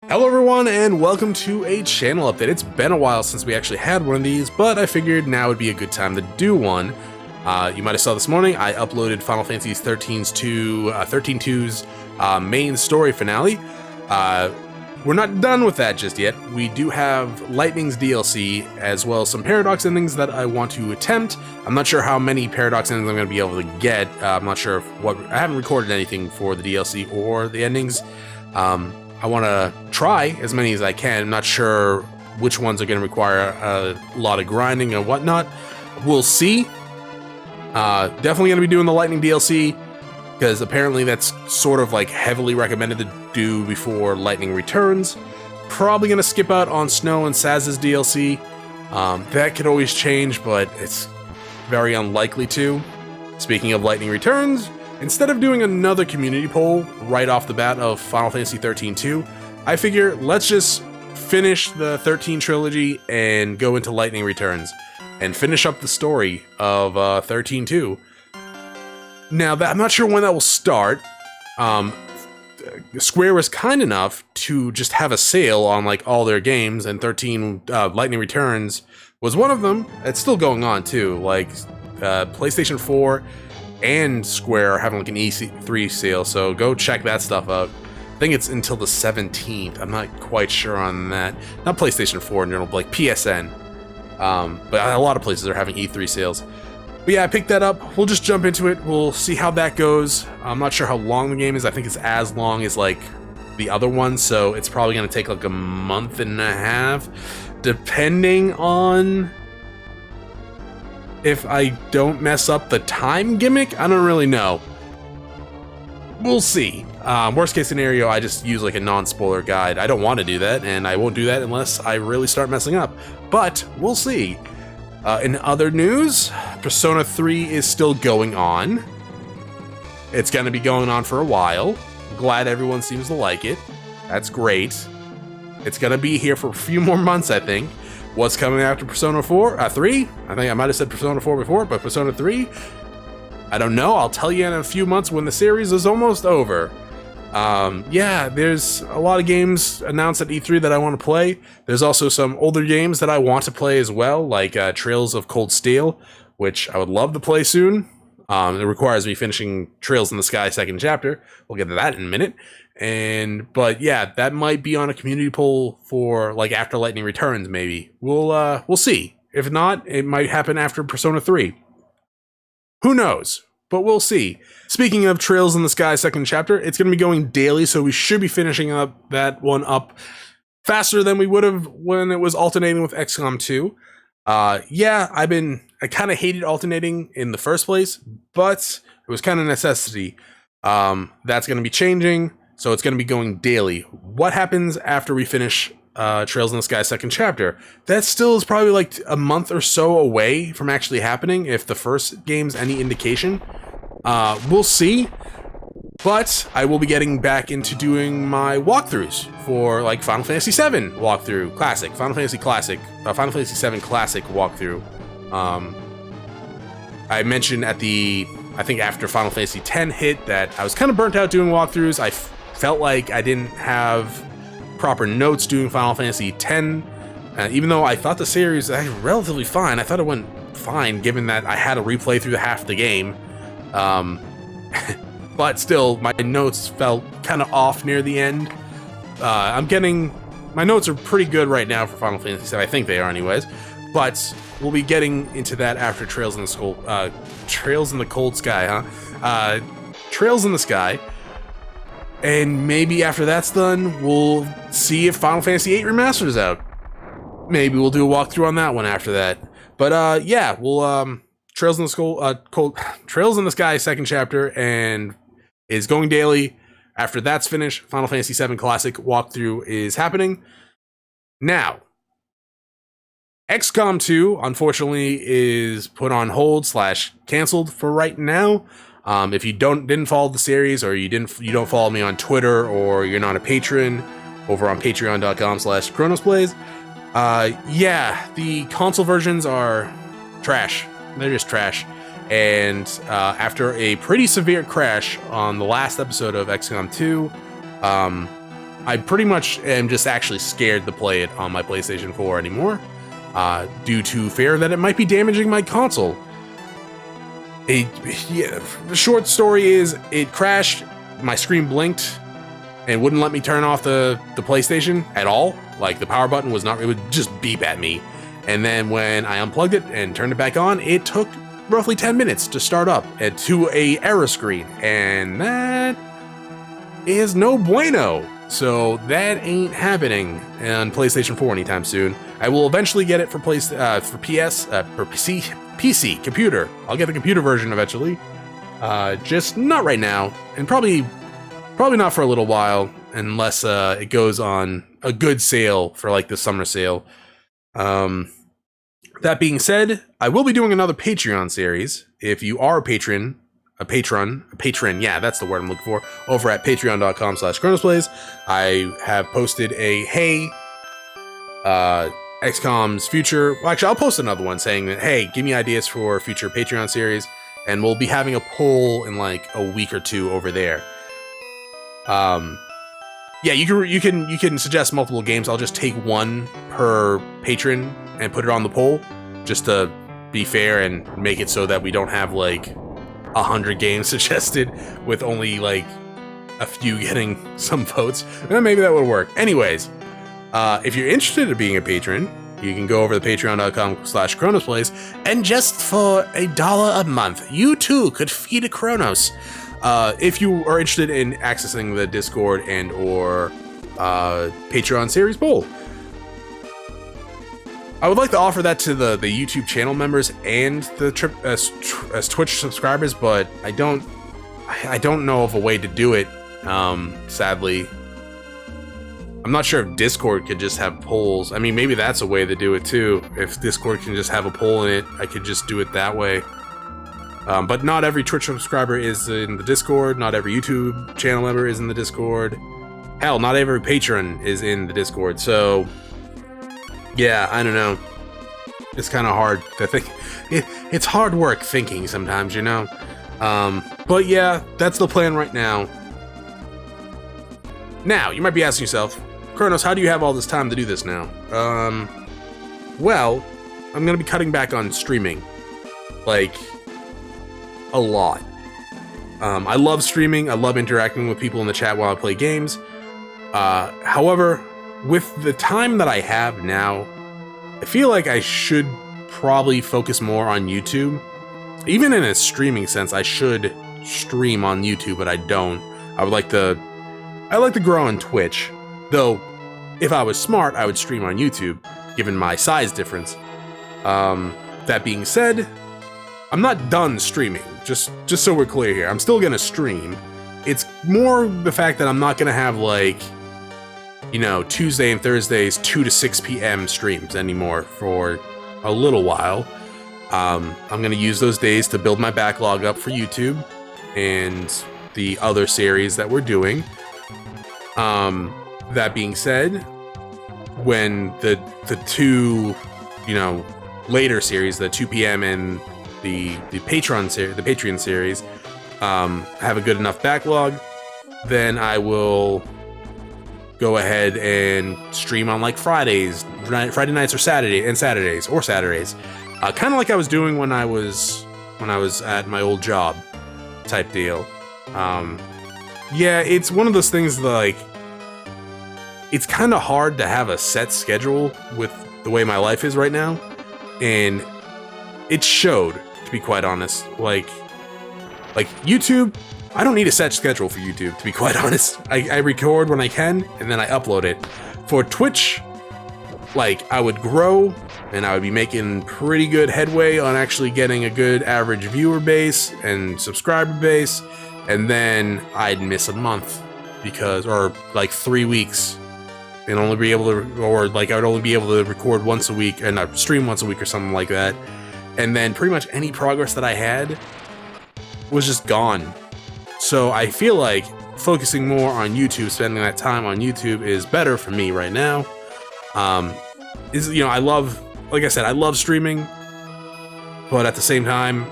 Hello everyone and welcome to a channel update. It's been a while since we actually had one of these, but I figured now would be a good time to do one. You might have saw this morning, I uploaded Final Fantasy 13-2's main story finale. We're not done with that just yet. We do have Lightning's DLC, as well as some Paradox endings that I want to attempt. I'm not sure how many Paradox endings I'm going to be able to get. I'm not sure I haven't recorded anything for the DLC or the endings. I want to try as many as I can. I'm not sure which ones are going to require a lot of grinding and whatnot. We'll see. Definitely going to be doing the Lightning DLC, because apparently that's sort of like heavily recommended to do before Lightning returns. Probably going to skip out on Snow and Saz's DLC. That could always change, but it's very unlikely to. Speaking of Lightning returns, instead of doing another community poll right off the bat of Final Fantasy 13-2, I figure let's just finish the 13 trilogy and go into Lightning Returns and finish up the story of 13-2. Now, I'm not sure when that will start. Square was kind enough to just have a sale on like all their games, and Lightning Returns was one of them. It's still going on too. Like PlayStation 4 and Square are having like an E3 sale, so go check that stuff out. I think it's until the 17th. I'm not quite sure on that. Not PlayStation 4 in general, but like PSN. But a lot of places are having E3 sales. But yeah, I picked that up. We'll just jump into it. We'll see how that goes. I'm not sure how long the game is. I think it's as long as like the other one, so it's probably going to take like a month and a half, depending on if I don't mess up the time gimmick. I don't really know. We'll see. Worst case scenario, I just use like a non-spoiler guide. I don't want to do that, and I won't do that unless I really start messing up. But we'll see. In other news, Persona 3 is still going on. It's going to be going on for a while. Glad everyone seems to like it. That's great. It's going to be here for a few more months, I think. What's coming after Persona 3? I think I might have said Persona 4 before, but Persona 3? I don't know. I'll tell you in a few months when the series is almost over. Yeah, there's a lot of games announced at E3 that I want to play. There's also some older games that I want to play as well, like Trails of Cold Steel, which I would love to play soon. It requires me finishing Trails in the Sky second chapter. We'll get to that in a minute. But yeah, that might be on a community poll for like after Lightning Returns, maybe. We'll see. If not, it might happen after Persona 3. Who knows? But we'll see. Speaking of Trails in the Sky second chapter, it's going to be going daily, so we should be finishing up that one up faster than we would have when it was alternating with XCOM 2. Yeah, I kind of hated alternating in the first place, but it was kind of necessity. That's going to be changing. So it's going to be going daily. What happens after we finish Trails in the Sky second chapter? That still is probably like a month or so away from actually happening, if the first game's any indication. We'll see. But I will be getting back into doing my walkthroughs for like Final Fantasy VII walkthrough, Classic, Final Fantasy VII Classic walkthrough. I mentioned I think after Final Fantasy X hit that I was kind of burnt out doing walkthroughs. I felt like I didn't have proper notes doing Final Fantasy X, even though I thought the series was actually relatively fine. I thought it went fine, given that I had to replay through half the game. But still, my notes felt kind of off near the end. My notes are pretty good right now for Final Fantasy VII. I think they are anyways. But we'll be getting into that after Trails in the Cold Sky, huh? Trails in the Sky. And maybe after that's done, we'll see if Final Fantasy VIII Remastered is out. Maybe we'll do a walkthrough on that one after that. But yeah, we'll Trails in the Sky second chapter and is going daily. After that's finished, Final Fantasy VII Classic walkthrough is happening. Now, XCOM 2 unfortunately is put on hold / canceled for right now. If you didn't follow the series, or you don't follow me on Twitter, or you're not a patron over on patreon.com/chronosplays, yeah, the console versions are trash. They're just trash. And after a pretty severe crash on the last episode of XCOM 2, I pretty much am just actually scared to play it on my PlayStation 4 anymore, due to fear that it might be damaging my console. The short story is, it crashed, my screen blinked, and wouldn't let me turn off the PlayStation at all. Like, the power button was not, it would just beep at me. And then when I unplugged it and turned it back on, it took roughly 10 minutes to start up to a error screen. And that is no bueno. So that ain't happening on PlayStation 4 anytime soon. I will eventually get it for PC, computer. I'll get the computer version eventually. Just not right now, and probably not for a little while, unless it goes on a good sale for like the summer sale. That being said, I will be doing another Patreon series. If you are a patron, yeah, that's the word I'm looking for, over at patreon.com/chronosplays. I have posted a, hey, XCOM's future, well, actually, I'll post another one saying that, hey, give me ideas for future Patreon series, and we'll be having a poll in like a week or two over there. Yeah, you can suggest multiple games. I'll just take one per patron and put it on the poll, just to be fair and make it so that we don't have like 100 games suggested with only like a few getting some votes. Then maybe that would work. Anyways, if you're interested in being a patron, you can go over to patreon.com/chronosplays, and just for $1 a month, you too could feed a Chronos. If you are interested in accessing the Discord and or Patreon series poll. I would like to offer that to the YouTube channel members and the as Twitch subscribers, but I don't know of a way to do it, sadly. I'm not sure if Discord could just have polls. I mean, maybe that's a way to do it too. If Discord can just have a poll in it, I could just do it that way. But not every Twitch subscriber is in the Discord. Not every YouTube channel member is in the Discord. Hell, not every patron is in the Discord. So, yeah, I don't know. It's kind of hard to think. It's hard work thinking sometimes, you know? But yeah, that's the plan right now. Now, you might be asking yourself, Chronos, how do you have all this time to do this now? Well, I'm gonna be cutting back on streaming. Like, a lot. I love streaming. I love interacting with people in the chat while I play games. However, with the time that I have now, I feel like I should probably focus more on YouTube. Even in a streaming sense, I should stream on YouTube, but I don't. I like to grow on Twitch, though if I was smart, I would stream on YouTube, given my size difference. That being said, I'm not done streaming, just so we're clear here. I'm still gonna stream. It's more the fact that I'm not gonna have, like, you know, Tuesday and Thursdays 2 to 6 p.m. streams anymore for a little while. I'm gonna use those days to build my backlog up for YouTube and the other series that we're doing. That being said, when the two, you know, later series, the 2 p.m. and the Patreon series, have a good enough backlog, then I will go ahead and stream on like Friday nights or Saturdays. Kind of like I was doing when I was at my old job type deal. Yeah, it's one of those things that, like, it's kind of hard to have a set schedule with the way my life is right now, and it showed, to be quite honest. Like YouTube, I don't need a set schedule for YouTube, to be quite honest. I record when I can, and then I upload it. For Twitch, like, I would grow, and I would be making pretty good headway on actually getting a good average viewer base and subscriber base, and then I'd miss a month or like 3 weeks, and only be able to, or like I would only be able to record once a week and stream once a week or something like that. And then pretty much any progress that I had was just gone. So I feel like focusing more on YouTube, spending that time on YouTube, is better for me right now. You know, like I said, I love streaming, but at the same time,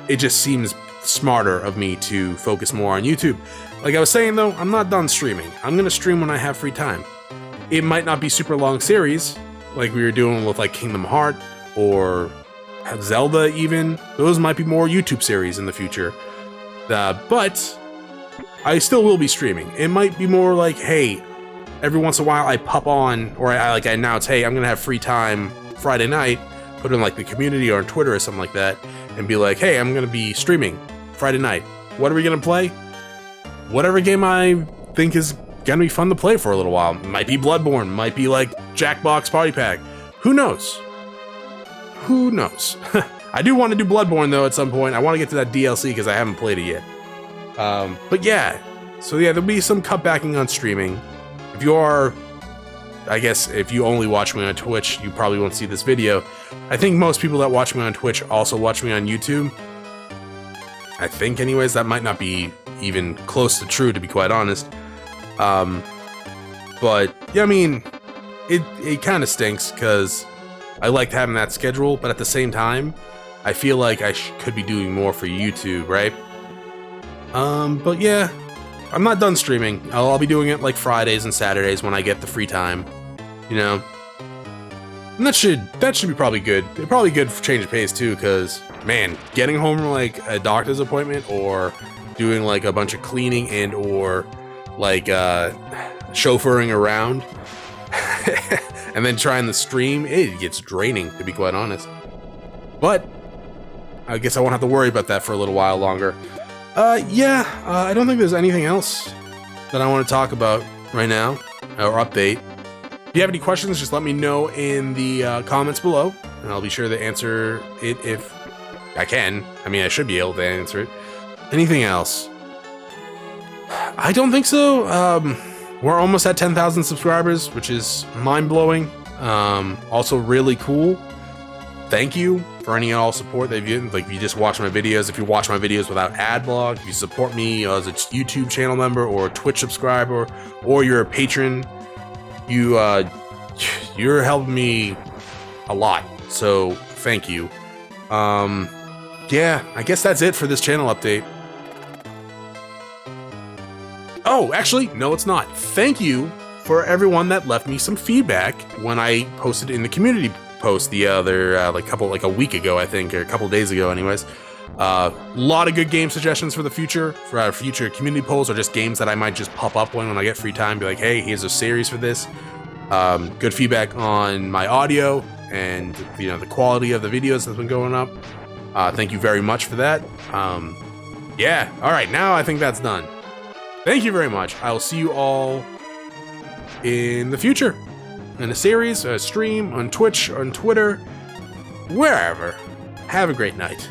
it just seems smarter of me to focus more on YouTube. Like I was saying though, I'm not done streaming. I'm gonna stream when I have free time. It might not be super long series, like we were doing with like Kingdom Hearts or Zelda even. Those might be more YouTube series in the future. But I still will be streaming. It might be more like, hey, every once in a while I pop on, or I announce, hey, I'm gonna have free time Friday night, put it in like the community or on Twitter or something like that, and be like, hey, I'm gonna be streaming Friday night. What are we gonna play? Whatever game I think is gonna be fun to play for a little while. Might be Bloodborne, might be like Jackbox Party Pack. Who knows? Who knows? I do want to do Bloodborne though at some point. I want to get to that DLC because I haven't played it yet. But yeah, so yeah, there'll be some cutbacking on streaming. If you are, I guess, if you only watch me on Twitch, you probably won't see this video. I think most people that watch me on Twitch also watch me on YouTube. I think anyways, that might not be even close to true, to be quite honest. But yeah, I mean, it kind of stinks because I liked having that schedule, but at the same time, I feel like I could be doing more for YouTube, right? But yeah, I'm not done streaming. I'll be doing it like Fridays and Saturdays when I get the free time, you know? And that should be probably good. It's probably good for change of pace too, because man, getting home from like a doctor's appointment or doing like a bunch of cleaning and or like chauffeuring around and then trying to stream, it gets draining, to be quite honest. But I guess I won't have to worry about that for a little while longer. I don't think there's anything else that I want to talk about right now or update. If you have any questions, just let me know in the comments below, and I'll be sure to answer it if I can. I mean, I should be able to answer it. Anything else? I don't think so. We're almost at 10,000 subscribers, which is mind-blowing. Also really cool. Thank you for any and all support that you've given. Like, if you just watch my videos, if you watch my videos without ad block, if you support me as a YouTube channel member or a Twitch subscriber, or you're a patron, you're helping me a lot. So thank you. Yeah, I guess that's it for this channel update. Oh, actually, no, it's not. Thank you for everyone that left me some feedback when I posted in the community post the other like a week ago, I think, or a couple days ago anyways. A lot of good game suggestions for the future, for our future community polls, or just games that I might just pop up when I get free time, be like, hey, here's a series for this. Good feedback on my audio and, you know, the quality of the videos that's been going up. Thank you very much for that. Yeah, all right, now I think that's done. Thank you very much. I will see you all in the future, in a series, a stream, on Twitch, on Twitter, wherever. Have a great night.